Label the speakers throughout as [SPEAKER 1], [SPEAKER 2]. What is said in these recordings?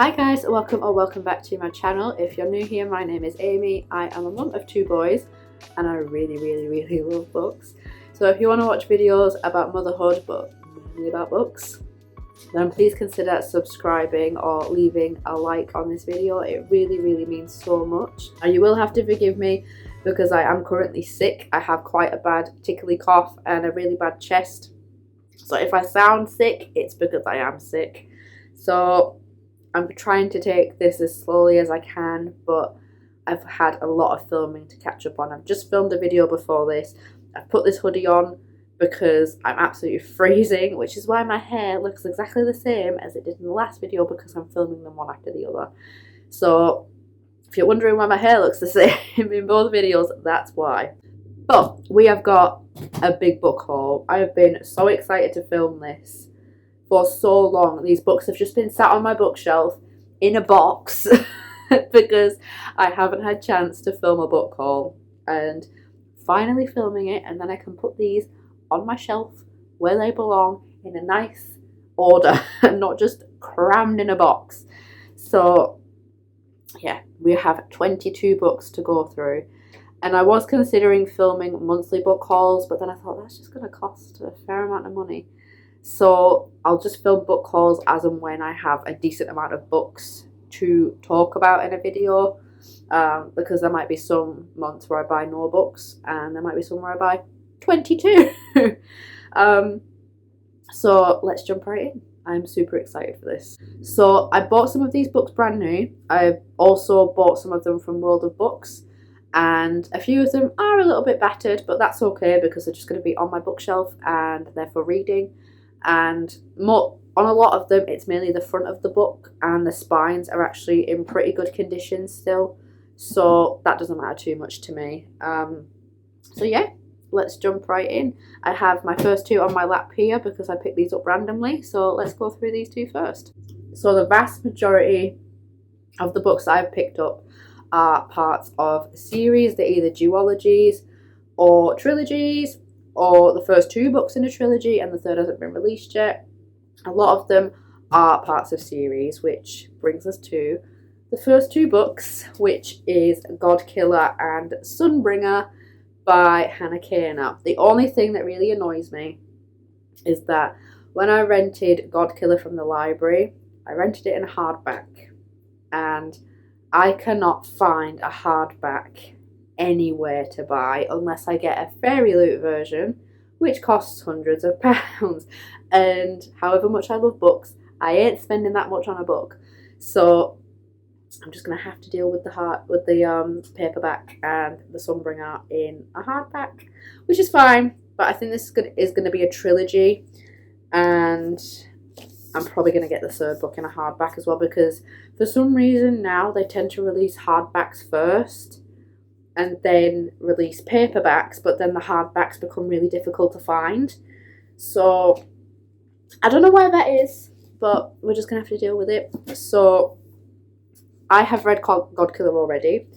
[SPEAKER 1] Hi guys, welcome or welcome back to my channel. If you're new here, my name is Amy. I am a mum of 2 boys and I really love books. So if you want to watch videos about motherhood but mainly about books, then please consider subscribing or leaving a like on this video. It really means so much. And you will have to forgive me because I am currently sick. I have quite a bad tickly cough and a really bad chest. So if I sound sick, it's because I am sick. So I'm trying to take this as slowly as I can, but I've had a lot of filming to catch up on. I've just filmed a video before this. I've put this hoodie on because I'm absolutely freezing, which is why my hair looks exactly the same as it did in the last video, because I'm filming them one after the other. So if you're wondering why my hair looks the same in both videos, that's why. But we have got a big book haul. I have been so excited to film this for so long. These books have just been sat on my bookshelf in a box because I haven't had chance to film a book haul, and finally filming it, and then I can put these on my shelf where they belong in a nice order and not just crammed in a box. So yeah, we have 22 books to go through, and I was considering filming monthly book hauls, but then I thought that's just going to cost a fair amount of money. So I'll just film book hauls as and when I have a decent amount of books to talk about in a video, because there might be some months where I buy no books and there might be some where I buy 22. So let's jump right in. I'm super excited for this. So I bought some of these books brand new. I've also bought some of them from World of Books, and a few of them are a little bit battered, but that's okay because they're just going to be on my bookshelf and they're for reading. And on a lot of them, it's mainly the front of the book, and the spines are actually in pretty good condition still, so that doesn't matter too much to me. So yeah, let's jump right in. I have my first 2 on my lap here because I picked these up randomly, so let's go through these 2 first. So the vast majority of the books that I've picked up are parts of series. They're either duologies or trilogies, or the first 2 books in a trilogy and the third hasn't been released yet. A lot of them are parts of series, which brings us to the first 2 books, which is God Killer and Sunbringer by Hannah Kaner. The only thing that really annoys me is that when I rented God Killer from the library, I rented it in hardback, and I cannot find a hardback anywhere to buy unless I get a Fairy Loot version, which costs hundreds of pounds, and however much I love books, I ain't spending that much on a book. So I'm just gonna have to deal with the paperback and the Sunbringer in a hardback, which is fine. But I think this is gonna be a trilogy, and I'm probably going to get the 3rd book in a hardback as well, because for some reason now they tend to release hardbacks first and then release paperbacks, but then the hardbacks become really difficult to find. So I don't know why that is, but we're just going to have to deal with it. So I have read God Killer already.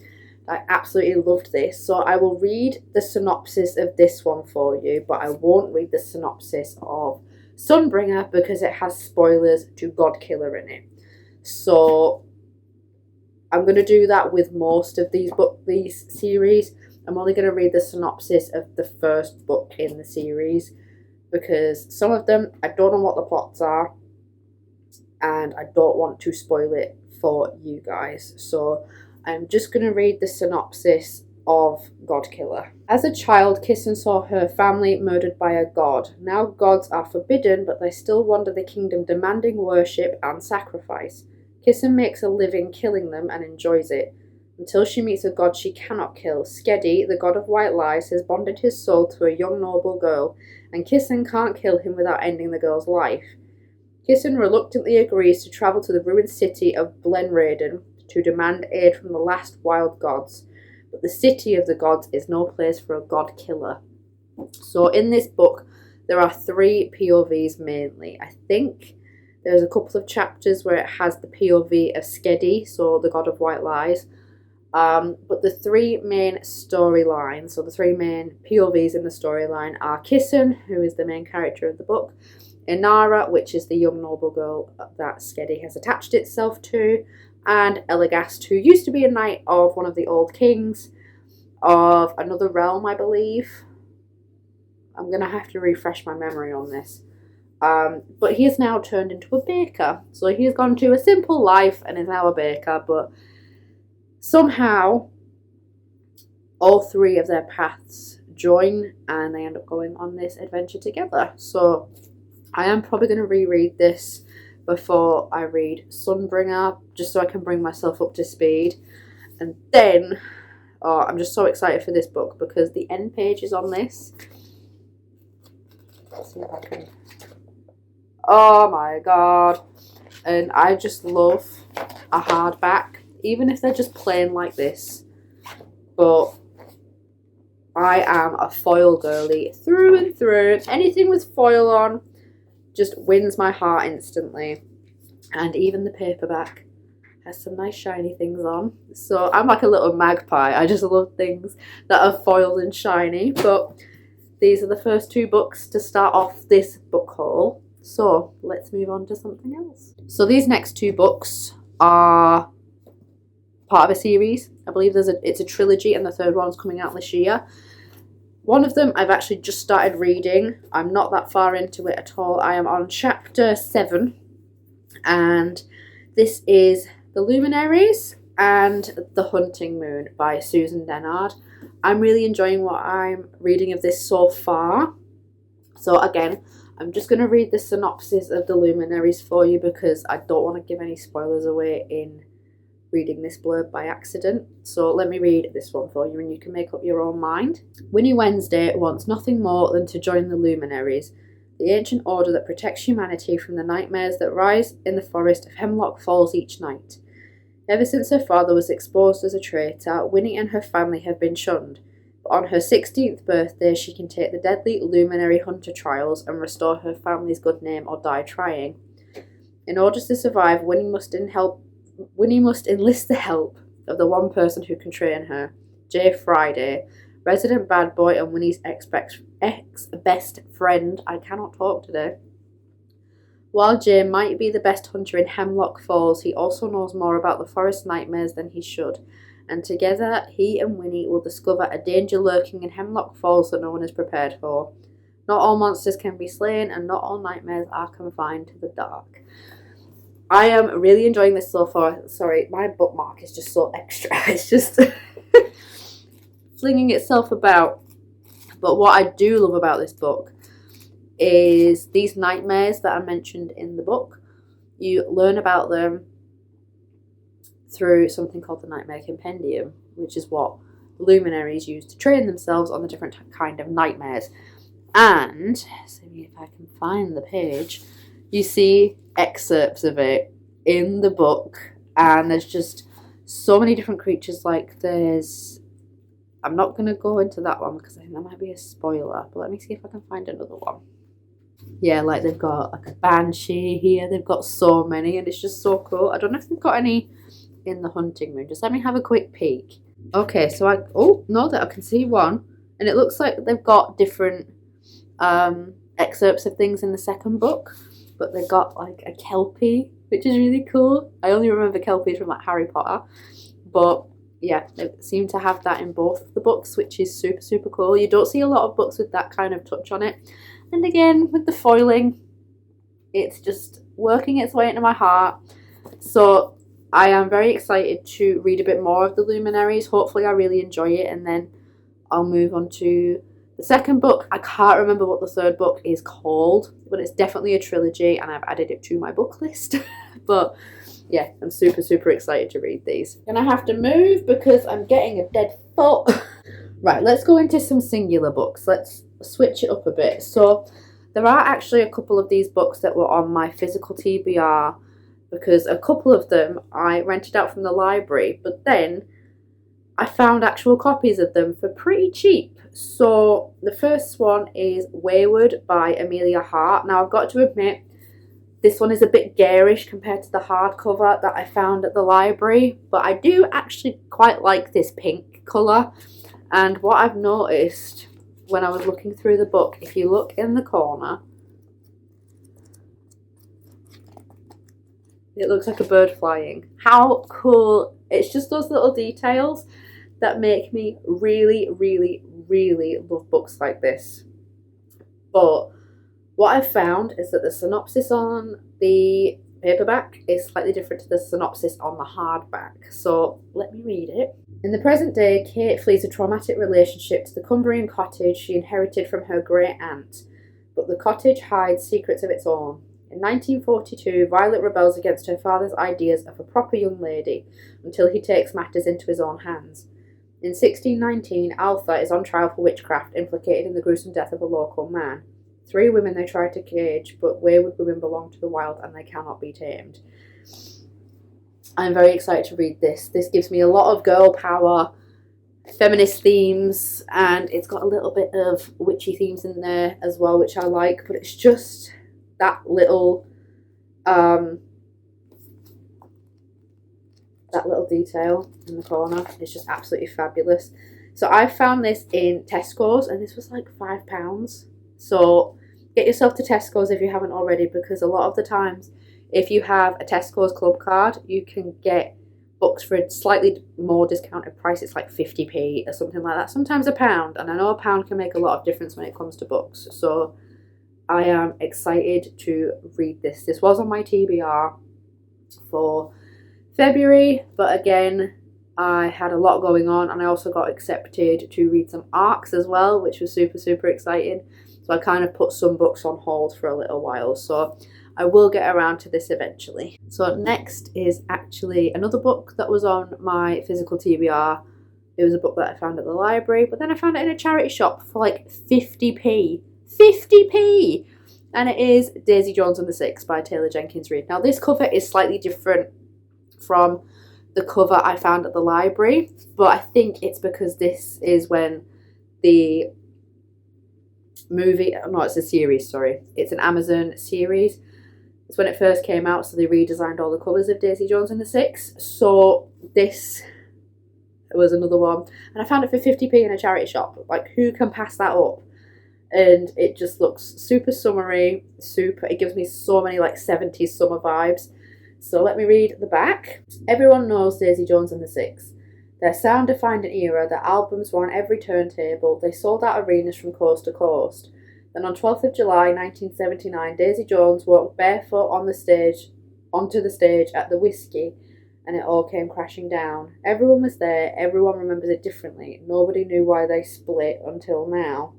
[SPEAKER 1] I absolutely loved this, so I will read the synopsis of this one for you, but I won't read the synopsis of Sunbringer because it has spoilers to God Killer in it. So I'm going to do that with most of these series. I'm only going to read the synopsis of the first book in the series, because some of them I don't know what the plots are and I don't want to spoil it for you guys. So I'm just going to read the synopsis of God Killer. As a child, Kissen saw her family murdered by a god. Now gods are forbidden, but they still wander the kingdom demanding worship and sacrifice. Kissen makes a living killing them and enjoys it, until she meets a god she cannot kill. Skedi, the god of white lies, has bonded his soul to a young noble girl, and Kissen can't kill him without ending the girl's life. Kissen reluctantly agrees to travel to the ruined city of Blenraden to demand aid from the last wild gods. But the city of the gods is no place for a god killer. So in this book, there are 3 POVs mainly. I think there's a couple of chapters where it has the POV of Skedi, so the god of white lies. But the 3 main storylines, so the 3 main POVs in the storyline are Kissen, who is the main character of the book, Inara, which is the young noble girl that Skedi has attached itself to, and Eligast, who used to be a knight of one of the old kings of another realm, I believe. I'm going to have to refresh my memory on this. But he has now turned into a baker. So he has gone to a simple life and is now a baker, but somehow all three of their paths join and they end up going on this adventure together. So I am probably going to reread this before I read Sunbringer, just so I can bring myself up to speed. And then, I'm just so excited for this book because the end pages on this. Let's see if I can. Oh my god. And I just love a hardback, even if they're just plain like this. But I am a foil girly through and through. Anything with foil on just wins my heart instantly. And even the paperback has some nice shiny things on. So I'm like a little magpie. I just love things that are foiled and shiny. But these are the first two books to start off this book haul. So let's move on to something else. So these next two books are part of a series. I believe it's a trilogy and the third one's coming out this year. One of them I've actually just started reading. I'm not that far into it at all. I am on chapter 7 and this is The Luminaries and The Hunting Moon by Susan Dennard. I'm really enjoying what I'm reading of this so far. So again, I'm just going to read the synopsis of The Luminaries for you because I don't want to give any spoilers away in reading this blurb by accident. So let me read this one for you and you can make up your own mind. Winnie Wednesday wants nothing more than to join the Luminaries, the ancient order that protects humanity from the nightmares that rise in the forest of Hemlock Falls each night. Ever since her father was exposed as a traitor, Winnie and her family have been shunned. But on her 16th birthday, she can take the deadly Luminary Hunter trials and restore her family's good name or die trying. In order to survive, Winnie must enlist the help of the one person who can train her, Jay Friday, resident bad boy and Winnie's ex-best friend. I cannot talk today. While Jay might be the best hunter in Hemlock Falls, he also knows more about the forest nightmares than he should, and together he and Winnie will discover a danger lurking in Hemlock Falls that no one is prepared for. Not all monsters can be slain, and not all nightmares are confined to the dark. I am really enjoying this so far. Sorry, my bookmark is just so extra. It's just flinging itself about. But what I do love about this book is these nightmares that are mentioned in the book. You learn about them through something called the Nightmare Compendium, which is what luminaries use to train themselves on the different kind of nightmares. And, see if I can find the page, you see excerpts of it in the book, and there's just so many different creatures. Like I'm not going to go into that one because I think that might be a spoiler, but let me see if I can find another one. Yeah, like they've got like a banshee here, they've got so many, and it's just so cool. I don't know if they've got any in the Hunting Moon. Just let me have a quick peek. Okay, so I can see one, and it looks like they've got different excerpts of things in the second book, but they've got like a Kelpie, which is really cool. I only remember Kelpies from like Harry Potter, but yeah, they seem to have that in both of the books, which is super, super cool. You don't see a lot of books with that kind of touch on it. And again, with the foiling, it's just working its way into my heart. So I am very excited to read a bit more of the Luminaries. Hopefully I really enjoy it, and then I'll move on to the second book. I can't remember what the third book is called, but it's definitely a trilogy, and I've added it to my book list. But yeah, I'm super, super excited to read these. And I have to move because I'm getting a dead foot. Right, let's go into some singular books. Let's switch it up a bit. So there are actually a couple of these books that were on my physical TBR, because a couple of them I rented out from the library, but then I found actual copies of them for pretty cheap. So the first one is Wayward by Amelia Hart. Now I've got to admit, this one is a bit garish compared to the hardcover that I found at the library, but I do actually quite like this pink colour. And what I've noticed when I was looking through the book, if you look in the corner, It looks like a bird flying. How cool. It's just those little details that make me really, really, really love books like this. But what I've found is that the synopsis on the paperback is slightly different to the synopsis on the hardback. So let me read it. In the present day, Kate flees a traumatic relationship to the Cumbrian cottage she inherited from her great aunt. But the cottage hides secrets of its own. In 1942, Violet rebels against her father's ideas of a proper young lady until he takes matters into his own hands. In 1619, Altha is on trial for witchcraft, implicated in the gruesome death of a local man. 3 women they try to cage, but wayward women belong to the wild and they cannot be tamed. I'm very excited to read this. This gives me a lot of girl power, feminist themes, and it's got a little bit of witchy themes in there as well, which I like, but it's just that little detail in the corner is just absolutely fabulous. So I found this in Tesco's and this was like £5. So get yourself to Tesco's if you haven't already, because a lot of the times if you have a Tesco's club card you can get books for a slightly more discounted price. It's like 50p or something like that, sometimes £1, and I know £1 can make a lot of difference when it comes to books. So I am excited to read this. This was on my TBR for February, but again I had a lot going on and I also got accepted to read some ARCs as well, which was super exciting. So I kind of put some books on hold for a little while, so I will get around to this eventually. So next is actually another book that was on my physical TBR. It was a book that I found at the library, but then I found it in a charity shop for like 50p. 50p! And it is Daisy Jones and the Six by Taylor Jenkins Reid. Now this cover is slightly different from the cover I found at the library, but I think it's because this is when the movie, no, it's a series, sorry. It's an Amazon series. It's when it first came out, so they redesigned all the covers of Daisy Jones and the Six. So this was another one. And I found it for 50p in a charity shop. Like, who can pass that up? And it just looks super summery, it gives me so many like 70s summer vibes. So let me read the back. Everyone knows Daisy Jones and the Six. Their sound defined an era. Their albums were on every turntable. They sold out arenas from coast to coast. Then on 12th of July 1979, Daisy Jones walked barefoot onto the stage at the Whiskey, and it all came crashing down. Everyone was there. Everyone remembers it differently. Nobody knew why they split until now.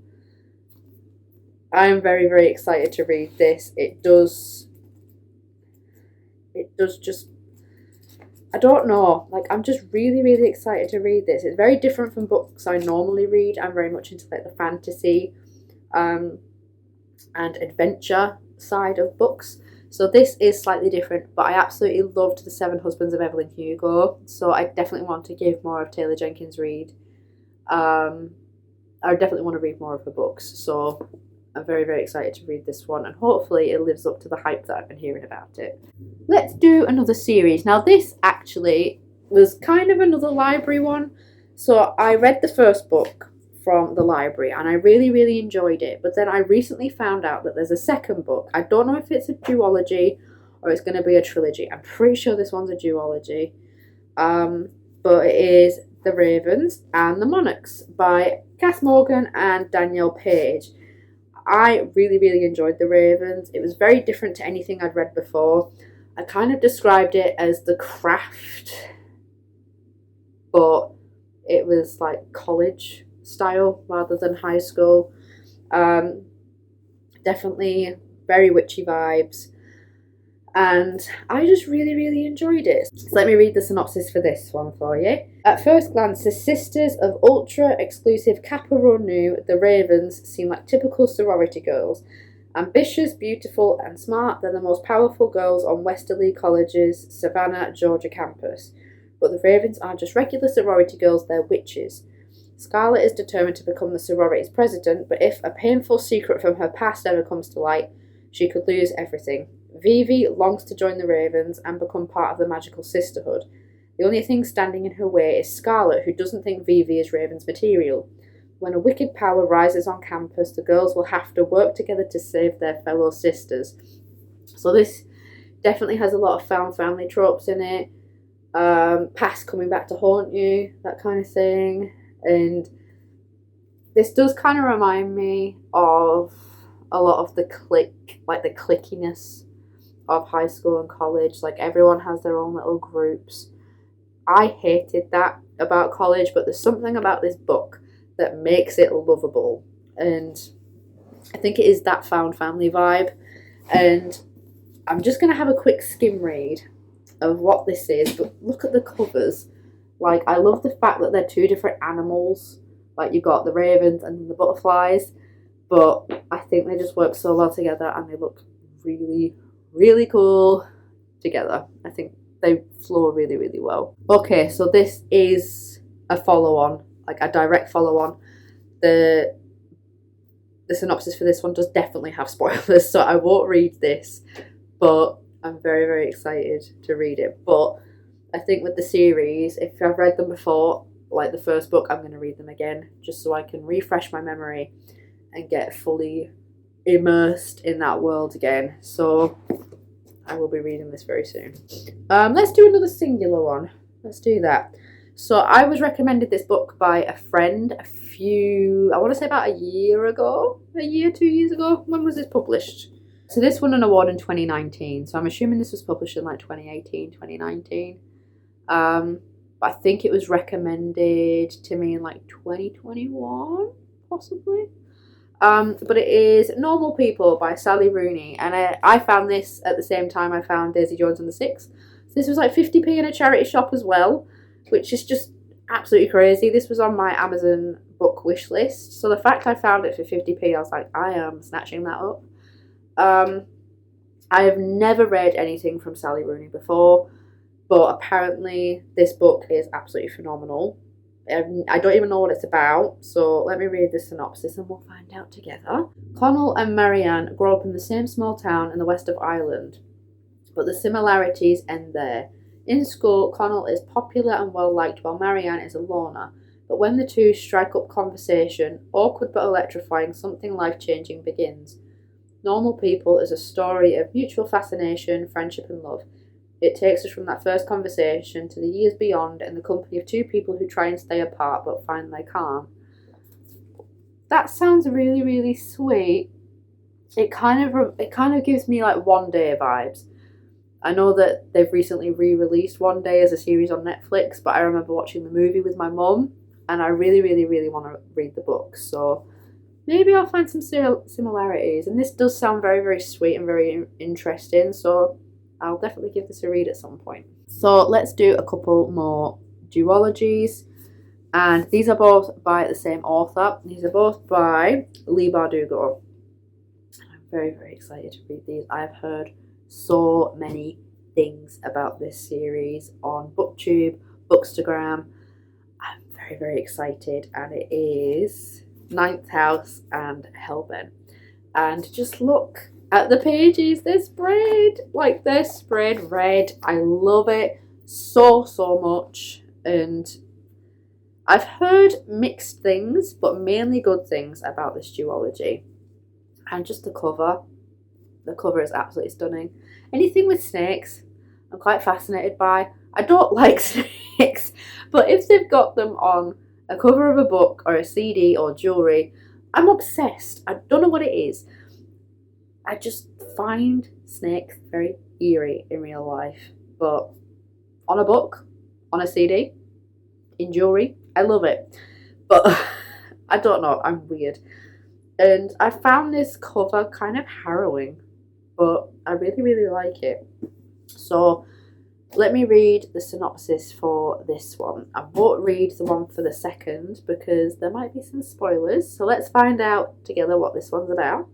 [SPEAKER 1] I am very excited to read this. It does just, I don't know, like I'm just really excited to read this. It's very different from books I normally read. I'm very much into like the fantasy and adventure side of books. So this is slightly different, but I absolutely loved The Seven Husbands of Evelyn Hugo. So I definitely want to give more of Taylor Jenkins Reid. I definitely want to read more of her books. So I'm very excited to read this one, and hopefully it lives up to the hype that I've been hearing about it. Let's do another series. Now this actually was kind of another library one. So I read the first book from the library and I really enjoyed it, but then I recently found out that there's a second book. I don't know if it's a duology or it's going to be a trilogy. I'm pretty sure this one's a duology, but it is The Ravens and the Monarchs by Cass Morgan and Danielle Page. I really enjoyed The Ravens. It was very different to anything I'd read before. I kind of described it as The Craft, but it was like college style rather than high school. Definitely very witchy vibes, and I just really enjoyed it. So let me read the synopsis for this one for you. At first glance, the sisters of ultra-exclusive Kappa Rho Nu, the Ravens, seem like typical sorority girls. Ambitious, beautiful and smart, they're the most powerful girls on Westerly College's Savannah, Georgia campus. But the Ravens aren't just regular sorority girls, they're witches. Scarlett is determined to become the sorority's president, but if a painful secret from her past ever comes to light, she could lose everything. Vivi longs to join the Ravens and become part of the magical sisterhood. The only thing standing in her way is Scarlett, who doesn't think Vivi is Raven's material. When a wicked power rises on campus, the girls will have to work together to save their fellow sisters. So this Definitely has a lot of found family tropes in it. Past coming back to haunt you, that kind of thing. And this does kind of remind me of a lot of the clickiness of high school and college. Like, everyone has their own little groups. I hated that about college, but there's something about this book that makes it lovable. And I think it is that found family vibe. And I'm just going to have a quick skim read of what this is, but look at the covers. Like, I love the fact that they're two different animals. Like, you've got the ravens and the butterflies, but I think they just work so well together, and they look really, really cool together. I think they flow really, really well. Okay, so this is a follow-on, like a direct follow-on. The synopsis for this one does definitely have spoilers, so I won't read this, but I'm very, very excited to read it. But I think with the series, if I've read them before, like the first book, I'm going to read them again just so I can refresh my memory and get fully immersed in that world again. So I will be reading this very soon. Let's do another singular one. Let's do that. So I was recommended this book by a friend I want to say about a year, 2 years ago. When was this published? So this won an award in 2019. So I'm assuming this was published in like 2018, 2019. But I think it was recommended to me in like 2021, possibly. But it is Normal People by Sally Rooney. And I found this at the same time I found Daisy Jones and the Six. So this was like 50p in a charity shop as well, which is just absolutely crazy. This was on my Amazon book wish list. So the fact I found it for 50p, I was like, I am snatching that up. I have never read anything from Sally Rooney before, but apparently this book is absolutely phenomenal. I don't even know what it's about, so let me read the synopsis and we'll find out together. Connell and Marianne grow up in the same small town in the west of Ireland, but the similarities end there. In school, Connell is popular and well-liked while Marianne is a loner, but when the two strike up conversation, awkward but electrifying, something life-changing begins. Normal People is a story of mutual fascination, friendship and love. It takes us from that first conversation to the years beyond in the company of two people who try and stay apart but find they can't. That sounds really, really sweet. It kind of gives me like One Day vibes. I know that they've recently re-released One Day as a series on Netflix, but I remember watching the movie with my mum, and I really, really, really want to read the book. So maybe I'll find some similarities. And this does sound very, very sweet and very interesting. So I'll definitely give this a read at some point. So let's do a couple more duologies. And these are both by the same author. These are both by Leigh Bardugo. I'm very, very excited to read these. I've heard so many things about this series on BookTube, Bookstagram. I'm very, very excited. And it is Ninth House and Hellbent. And just look at the pages. They're sprayed red. I love it so much. And I've heard mixed things, but mainly good things about this duology. And just the cover is absolutely stunning. Anything with snakes, I'm quite fascinated by. I don't like snakes, but if they've got them on a cover of a book or a CD or jewellery, I'm obsessed. I don't know what it is. I just find snakes very eerie in real life, but on a book, on a CD, in jewellery, I love it. But I don't know, I'm weird. And I found this cover kind of harrowing, but I really, really like it. So let me read the synopsis for this one. I won't read the one for the second because there might be some spoilers. So let's find out together what this one's about.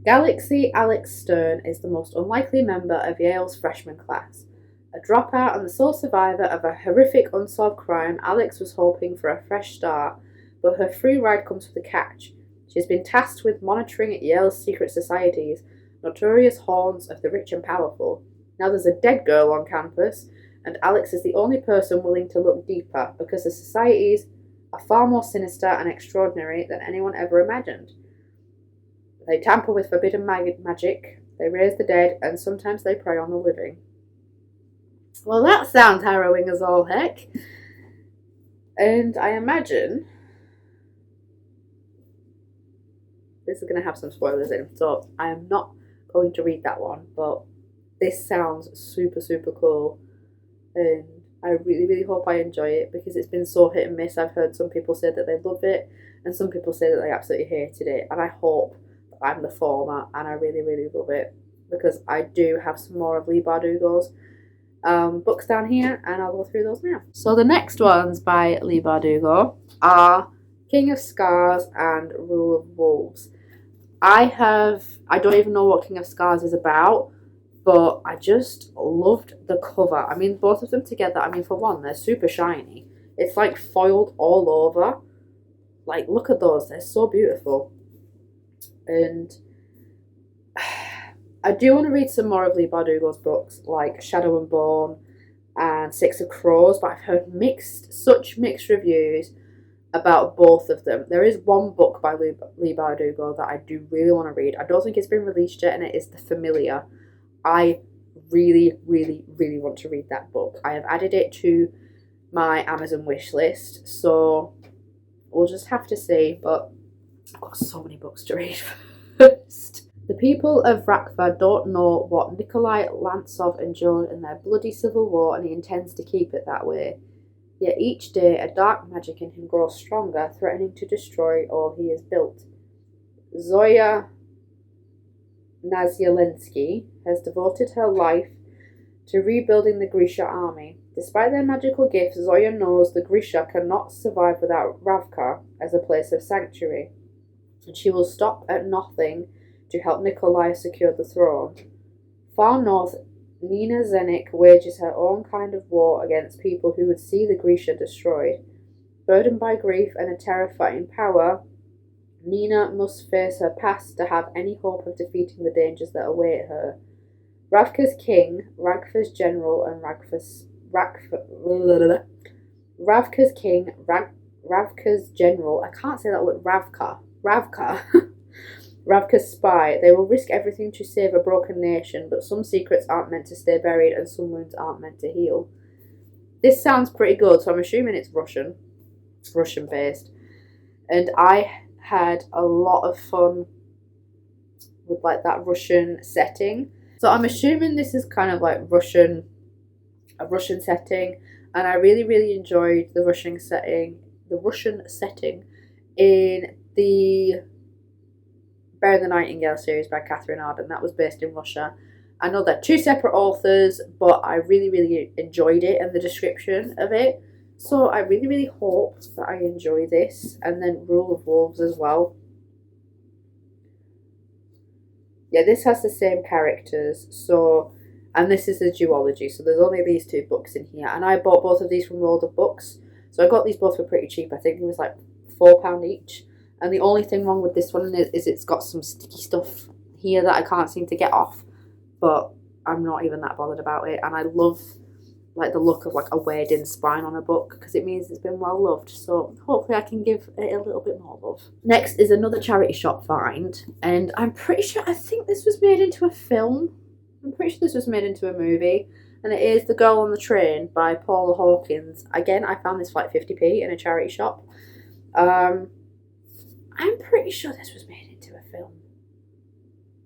[SPEAKER 1] Galaxy Alex Stern is the most unlikely member of Yale's freshman class. A dropout and the sole survivor of a horrific unsolved crime, Alex was hoping for a fresh start, but her free ride comes with a catch. She has been tasked with monitoring Yale's secret societies, notorious haunts of the rich and powerful. Now there's a dead girl on campus, and Alex is the only person willing to look deeper because the societies are far more sinister and extraordinary than anyone ever imagined. They tamper with forbidden magic, They raise the dead, and sometimes they prey on the living. Well, that sounds harrowing as all heck. And I imagine this is going to have some spoilers in, so I am not going to read that one, but this sounds super, super cool. And I really, really hope I enjoy it, because it's been so hit and miss. I've heard some people say that they love it, and some people say that they absolutely hated it. And I hope that I'm the former, and I really, really love it, because I do have some more of Leigh Bardugo's books down here, and I'll go through those now. So the next ones by Leigh Bardugo are King of Scars and Rule of Wolves. I don't even know what King of Scars is about, but I just loved the cover. I mean, both of them together, I mean, for one, they're super shiny. It's like foiled all over. Like, look at those, they're so beautiful. And I do want to read some more of Leigh Bardugo's books, like Shadow and Bone and Six of Crows, but I've heard such mixed reviews about both of them. There is one book by Leigh Bardugo that I do really want to read. I don't think it's been released yet, and it is The Familiar. I really, really, really want to read that book. I have added it to my Amazon wish list, so we'll just have to see, but I've got so many books to read first. The people of Rakva don't know what Nikolai Lantsov endured in their bloody civil war, and he intends to keep it that way. Yet each day a dark magic in him grows stronger, threatening to destroy all he has built. Zoya Nazyalensky has devoted her life to rebuilding the Grisha army. Despite their magical gifts, Zoya knows the Grisha cannot survive without Ravka as a place of sanctuary, and she will stop at nothing to help Nikolai secure the throne. Far north, Nina Zenik wages her own kind of war against people who would see the Grisha destroyed. Burdened by grief and a terrifying power, Nina must face her past to have any hope of defeating the dangers that await her. Ravka's king, Ragfa's general, and Ravka's general, I can't say that word, Ravka, Ravka's spy. They will risk everything to save a broken nation, but some secrets aren't meant to stay buried and some wounds aren't meant to heal. This sounds pretty good, so I'm assuming it's Russian based. And I had a lot of fun with like that Russian setting. So I'm assuming this is kind of like a Russian setting, and I really, really enjoyed the Russian setting in the Bear and the Nightingale series by Catherine Arden. That was based in Russia. I know they're two separate authors, but I really, really enjoyed it and the description of it. So I really, really hope that I enjoy this. And then Rule of Wolves as well. Yeah, this has the same characters. So, and this is a duology. So there's only these two books in here. And I bought both of these from World of Books. So I got these both for pretty cheap. I think it was like £4 each. And the only thing wrong with this one is it's got some sticky stuff here that I can't seem to get off. But I'm not even that bothered about it. And I love like the look of like a weighed-in spine on a book, because it means it's been well loved. So hopefully I can give it a little bit more love. Next is another charity shop find. And I'm pretty sure, I think this was made into a film. I'm pretty sure this was made into a movie. And it is The Girl on the Train by Paula Hawkins. Again, I found this for like 50p in a charity shop. I'm pretty sure this was made into a film.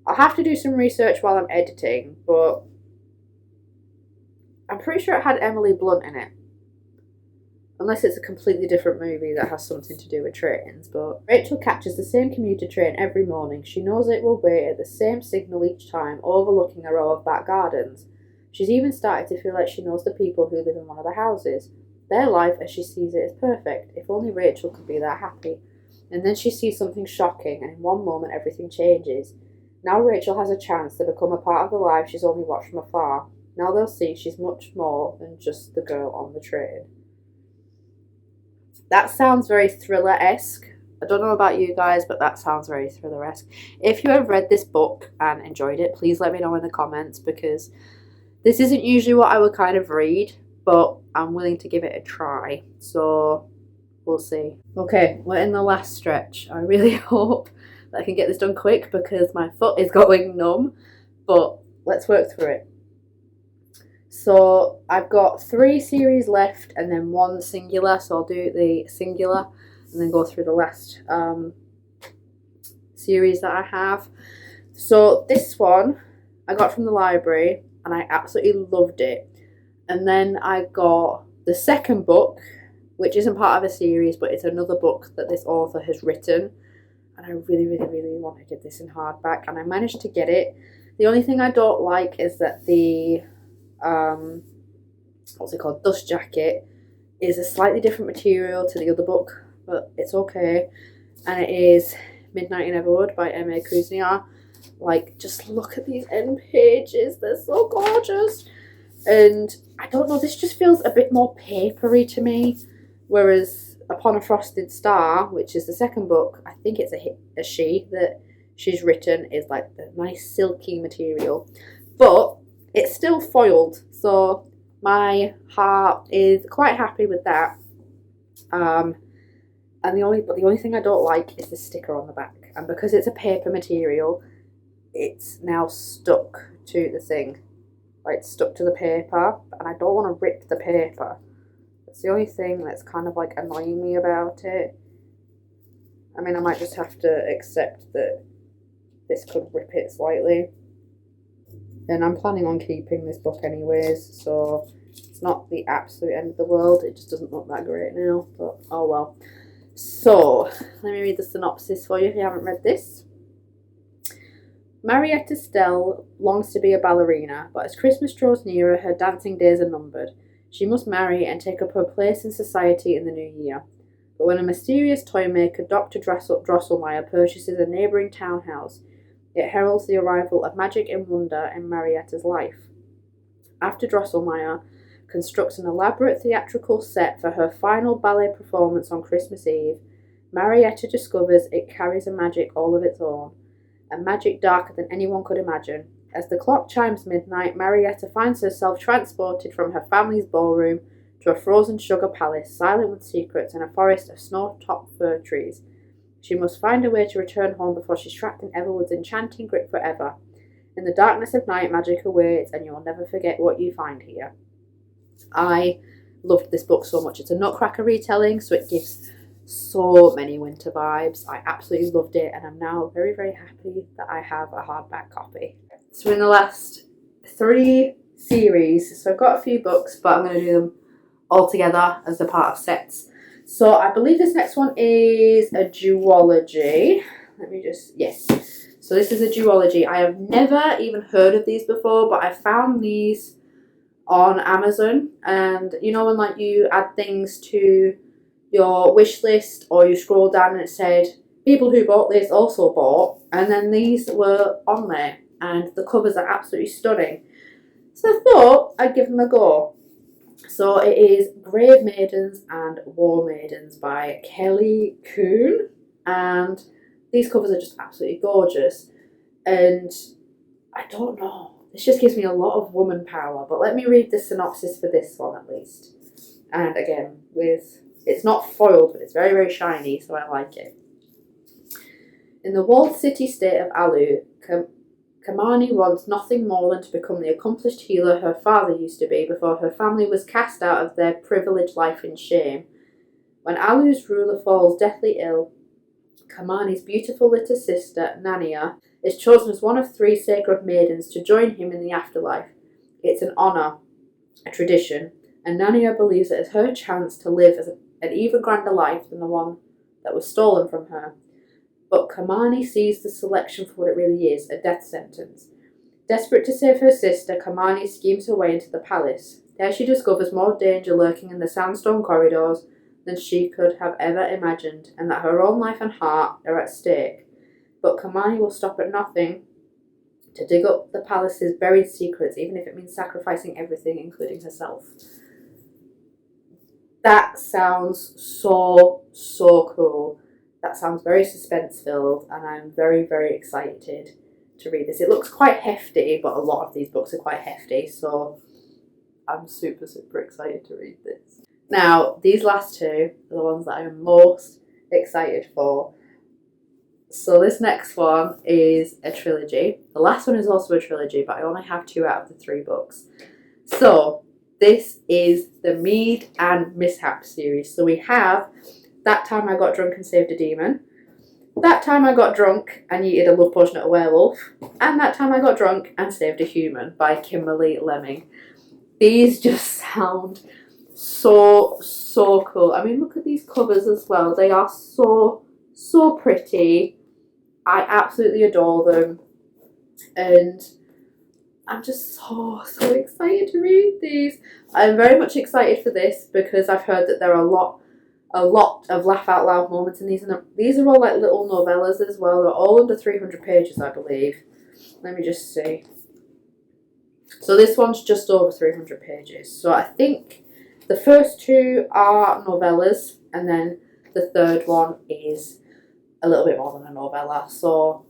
[SPEAKER 1] I'll have to do some research while I'm editing, but I'm pretty sure it had Emily Blunt in it. Unless it's a completely different movie that has something to do with trains. But Rachel catches the same commuter train every morning. She knows it will wait at the same signal each time, overlooking a row of back gardens. She's even started to feel like she knows the people who live in one of the houses. Their life, as she sees it, is perfect. If only Rachel could be that happy. And then she sees something shocking, and in one moment everything changes. Now Rachel has a chance to become a part of the life she's only watched from afar. Now they'll see she's much more than just the girl on the train. That sounds very thriller-esque. I don't know about you guys, but that sounds very thriller-esque. If you have read this book and enjoyed it, please let me know in the comments, because this isn't usually what I would kind of read, but I'm willing to give it a try. So we'll see. Okay, we're in the last stretch. I really hope that I can get this done quick, because my foot is going numb. but let's work through it. So I've got 3 series left and then 1 singular, so I'll do the singular and then go through the last series that I have. So this one I got from the library and I absolutely loved it. And then I got the second book, which isn't part of a series, but it's another book that this author has written. And I really, really, really wanted to get this in hardback, and I managed to get it. The only thing I don't like is that the what's it called, dust jacket, is a slightly different material to the other book, but it's okay. And it is Midnight in Everwood by M.A. Kuzniar. Like, just look at these end pages, they're so gorgeous. And I don't know, this just feels a bit more papery to me, whereas Upon a Frosted Star, which is the second book, I think it's a she that she's written, is like the nice silky material, but it's still foiled, so my heart is quite happy with that. And the only thing I don't like is the sticker on the back, and because it's a paper material, it's now stuck to the thing, like it's stuck to the paper, and I don't want to rip the paper. It's the only thing that's kind of like annoying me about it. I mean, I might just have to accept that this could rip it slightly. And I'm planning on keeping this book anyways, so it's not the absolute end of the world. It just doesn't look that great now, but oh well. So, let me read the synopsis for you if you haven't read this. Marietta Stell longs to be a ballerina, but as Christmas draws nearer, her dancing days are numbered. She must marry and take up her place in society in the new year. But when a mysterious toy maker, Dr. Drosselmeyer, purchases a neighbouring townhouse, it heralds the arrival of magic and wonder in Marietta's life. After Drosselmeyer constructs an elaborate theatrical set for her final ballet performance on Christmas Eve, Marietta discovers it carries a magic all of its own, a magic darker than anyone could imagine. As the clock chimes midnight, Marietta finds herself transported from her family's ballroom to a frozen sugar palace, silent with secrets, in a forest of snow-topped fir trees. She must find a way to return home before she's trapped in Everwood's enchanting grip forever. In the darkness of night, magic awaits, and you'll never forget what you find here. I loved this book so much. It's a Nutcracker retelling, so it gives so many winter vibes. I absolutely loved it, and I'm now very, very happy that I have a hardback copy. So in the last 3 series, so I've got a few books, but I'm going to do them all together as a part of sets. So I believe this next one is a duology. Yes. So this is a duology. I have never even heard of these before, but I found these on Amazon. And you know when like you add things to your wish list, or you scroll down and it said, people who bought this also bought, and then these were on there. And the covers are absolutely stunning. So I thought I'd give them a go. So it is Brave Maidens and War Maidens by Kelly Kuhn. And these covers are just absolutely gorgeous. And I don't know, this just gives me a lot of woman power. But let me read the synopsis for this one at least. And again, it's not foiled, but it's very, very shiny, so I like it. In the walled city-state of Alu, Kamani wants nothing more than to become the accomplished healer her father used to be before her family was cast out of their privileged life in shame. When Alu's ruler falls deathly ill, Kamani's beautiful little sister, Nania, is chosen as one of 3 sacred maidens to join him in the afterlife. It's an honour, a tradition, and Nania believes it is her chance to live as an even grander life than the one that was stolen from her. But Kamani sees the selection for what it really is, a death sentence. Desperate to save her sister, Kamani schemes her way into the palace. There she discovers more danger lurking in the sandstone corridors than she could have ever imagined, and that her own life and heart are at stake. But Kamani will stop at nothing to dig up the palace's buried secrets, even if it means sacrificing everything, including herself. That sounds so cool. That sounds very suspense-filled, and I'm very, very excited to read this. It looks quite hefty, but a lot of these books are quite hefty, so I'm super, super excited to read this. Now, these last 2 are the ones that I'm most excited for. So this next one is a trilogy. The last one is also a trilogy, but I only have 2 out of the 3 books. So this is the Mead and Mishap series. So we have That Time I Got Drunk and Saved a Demon, That Time I Got Drunk and Yeeted a Love Potion at a Werewolf, and That Time I Got Drunk and Saved a Human by Kimberly Lemming. These just sound so cool. I mean, look at these covers as well. They are so pretty. I absolutely adore them, and I'm just so excited to read these. I'm very much excited for this because I've heard that there are a lot of laugh out loud moments in these, and these are all like little novellas as well. They're all under 300 pages, I believe. Let me just see. So this one's just over 300 pages. So I think the first 2 are novellas, and then the third one is a little bit more than a novella. So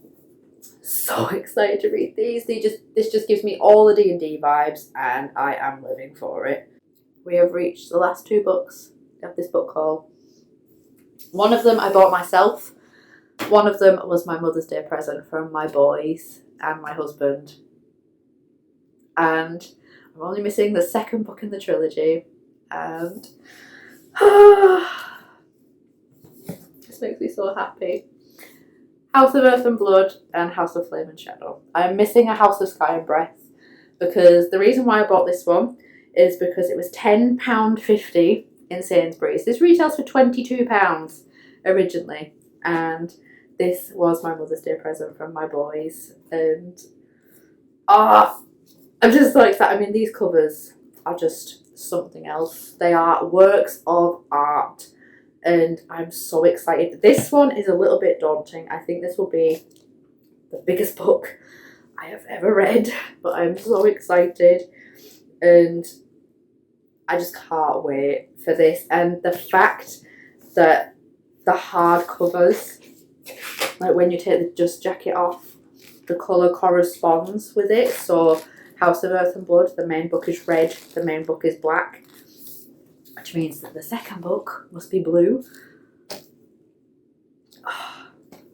[SPEAKER 1] excited to read these. This just gives me all the D&D vibes, and I am living for it. We have reached the last 2 books of this book haul. One of them I bought myself. One of them was my Mother's Day present from my boys and my husband. And I'm only missing the second book in the trilogy, and this makes me so happy. House of Earth and Blood and House of Flame and Shadow. I'm missing a House of Sky and Breath, because the reason why I bought this one is because it was £10.50 in Sainsbury's. This retails for £22 originally, and this was my Mother's Day present from my boys, and I'm just so excited. I mean, these covers are just something else. They are works of art, and I'm so excited. This one is a little bit daunting. I think this will be the biggest book I have ever read, but I'm so excited, and I just can't wait for this. And the fact that the hard covers, like when you take the dust jacket off, the colour corresponds with it. So House of Earth and Blood, the main book is red, the main book is black, which means that the second book must be blue.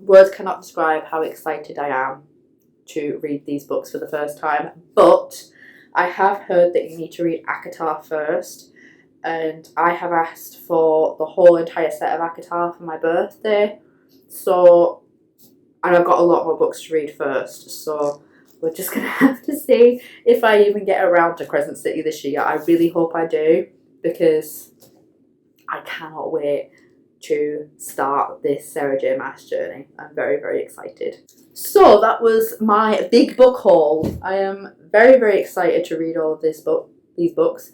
[SPEAKER 1] Words cannot describe how excited I am to read these books for the first time, but I have heard that you need to read ACOTAR first, and I have asked for the whole entire set of ACOTAR for my birthday, and I've got a lot more books to read first, so we're just going to have to see if I even get around to Crescent City this year. I really hope I do, because I cannot wait to start this Sarah J Maas journey. I'm very excited. So that was my big book haul. I am very excited to read all of these books.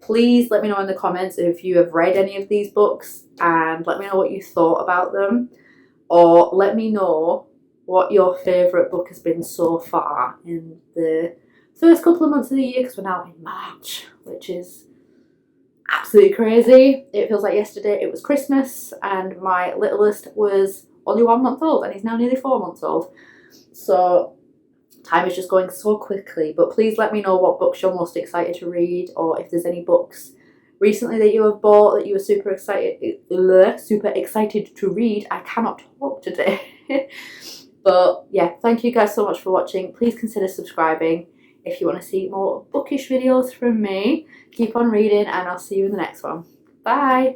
[SPEAKER 1] Please let me know in the comments if you have read any of these books, and let me know what you thought about them, or let me know what your favourite book has been so far in the first couple of months of the year, because we're now in March, which is absolutely crazy. It feels like yesterday it was Christmas, and my littlest was only 1 month old, and he's now nearly 4 months old. So time is just going so quickly. But please let me know what books you're most excited to read, or if there's any books recently that you have bought that you were super excited to read. I cannot talk today. But yeah, thank you guys so much for watching. Please consider subscribing if you want to see more bookish videos from me. Keep on reading, and I'll see you in the next one. Bye!